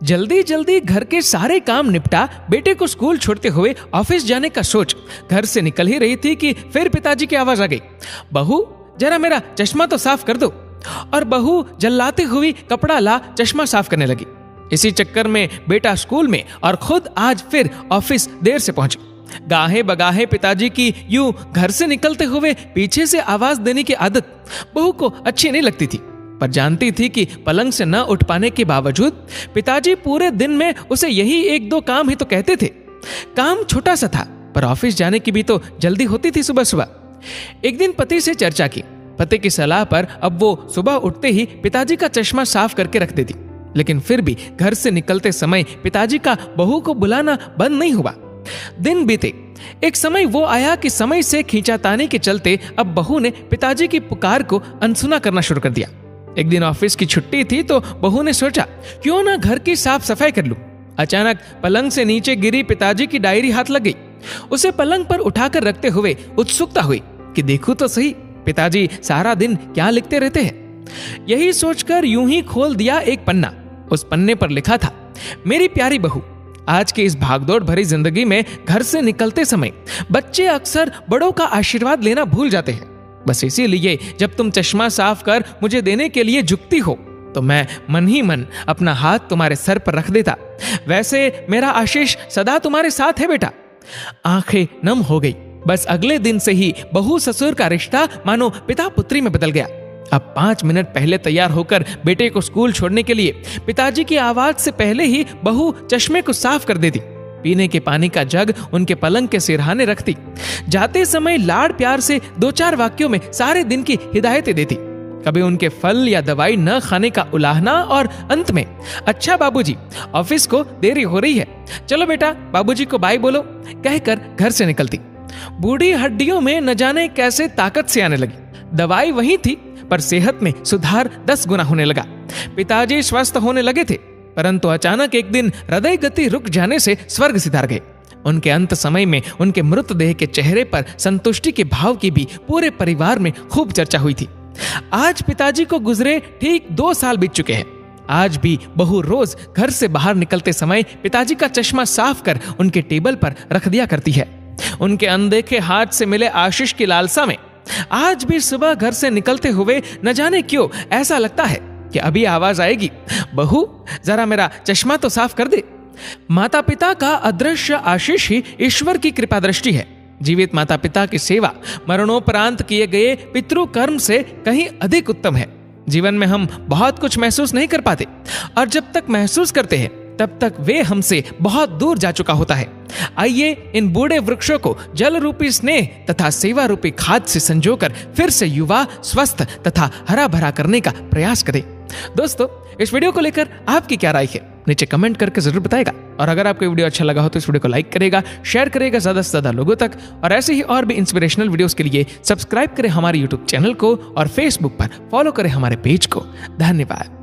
जल्दी जल्दी घर के सारे काम निपटा बेटे को स्कूल छोड़ते हुए ऑफिस जाने का सोच घर से निकल ही रही थी कि फिर पिताजी की आवाज आ गई, बहू जरा मेरा चश्मा तो साफ कर दो। और बहू जल्लाती हुई कपड़ा ला चश्मा साफ करने लगी। इसी चक्कर में बेटा स्कूल में और खुद आज फिर ऑफिस देर से पहुंचे। गाहे बगाहे पिताजी की यूं घर से निकलते हुए पीछे से आवाज देने की आदत बहू को अच्छी नहीं लगती थी, पर जानती थी कि पलंग से न उठ पाने के बावजूद पिताजी पूरे दिन में उसे यही एक दो काम ही तो कहते थे। काम छोटा सा था, पर ऑफिस जाने की भी तो जल्दी होती थी सुबह सुबह। एक दिन पति से चर्चा की। पति की सलाह पर अब वो सुबह उठते ही पिताजी का चश्मा साफ करके रख देती, लेकिन फिर भी घर से निकलते समय पिताजी का बहू को बुलाना बंद नहीं हुआ। दिन बीते, एक समय वो आया कि समय से खींचातानी के चलते अब बहू ने पिताजी की पुकार को अनसुना करना शुरू कर दिया। एक दिन ऑफिस की छुट्टी थी तो बहू ने सोचा क्यों ना घर की साफ सफाई कर लूं। अचानक पलंग से नीचे गिरी पिताजी की डायरी हाथ लग गई। उसे पलंग पर उठाकर रखते हुए उत्सुकता हुई कि देखूं तो सही पिताजी सारा दिन क्या लिखते रहते हैं। यही सोचकर यूं ही खोल दिया एक पन्ना। उस पन्ने पर लिखा था, मेरी प्यारी बहू, आज की इस भागदौड़ भरी जिंदगी में घर से निकलते समय बच्चे अक्सर बड़ों का आशीर्वाद लेना भूल जाते हैं। बस इसीलिए जब तुम चश्मा साफ कर मुझे देने के लिए झुकती हो तो मैं मन ही मन अपना हाथ तुम्हारे सर पर रख देता। वैसे मेरा आशीष सदा तुम्हारे साथ है बेटा। आंखें नम हो गई। बस अगले दिन से ही बहू ससुर का रिश्ता मानो पिता पुत्री में बदल गया। अब 5 मिनट पहले तैयार होकर बेटे को स्कूल छोड़ने के लिए पिताजी की आवाज से पहले ही बहू चश्मे को साफ कर देती। पीने के पानी का जग उनके पलंग के सिरहाने रखती। जाते समय लाड़ प्यार से 2-4 वाक्यों में सारे दिन की हिदायतें देती। कभी उनके फल या दवाई न खाने का उलाहना और अंत में, अच्छा बाबूजी ऑफिस को देरी हो रही है, चलो बेटा बाबूजी को बाय बोलो, कहकर घर से निकलती। बूढ़ी हड्डियों में न जाने कैसे ताकत से आने लगी। दवाई वही थी, पर सेहत में सुधार 10 गुना होने लगा। पिताजी स्वस्थ होने लगे थे, परंतु अचानक एक दिन हृदय गति रुक जाने से स्वर्ग सिधार गए। उनके अंत समय में उनके मृतदेह के चेहरे पर संतुष्टि के भाव की भी पूरे परिवार में खूब चर्चा हुई थी। आज पिताजी को गुजरे ठीक 2 साल बीत चुके हैं। आज भी बहू रोज घर से बाहर निकलते समय पिताजी का चश्मा साफ कर उनके टेबल पर रख दिया करती है। उनके अनदेखे हाथ से मिले आशीष की लालसा में आज भी सुबह घर से निकलते हुए न जाने क्यों ऐसा लगता है कि अभी आवाज आएगी, बहू जरा मेरा चश्मा तो साफ कर दे। माता पिता का अदृश्य आशीष ही ईश्वर की कृपा दृष्टि है। जीवित माता पिता की सेवा मरणोपरांत किए गए पितृ कर्म से कहीं अधिक उत्तम है। जीवन में हम बहुत कुछ महसूस नहीं कर पाते, और जब तक महसूस करते हैं तब तक वे हमसे बहुत दूर जा चुका होता है। आइए इन बूढ़े वृक्षों को जल रूपी स्नेह तथा सेवा रूपी खाद से संजोकर फिर से युवा, स्वस्थ तथा हरा भरा करने का प्रयास करें। दोस्तों, इस वीडियो को लेकर आपकी क्या राय है, नीचे कमेंट करके जरूर बताएगा। और अगर आपको वीडियो अच्छा लगा हो तो इस वीडियो को लाइक करेगा, शेयर करेगा ज्यादा से ज्यादा लोगों तक। और ऐसे ही और भी इंस्पिरेशनल वीडियोस के लिए सब्सक्राइब करें हमारे यूट्यूब चैनल को और फेसबुक पर फॉलो करें हमारे पेज को। धन्यवाद।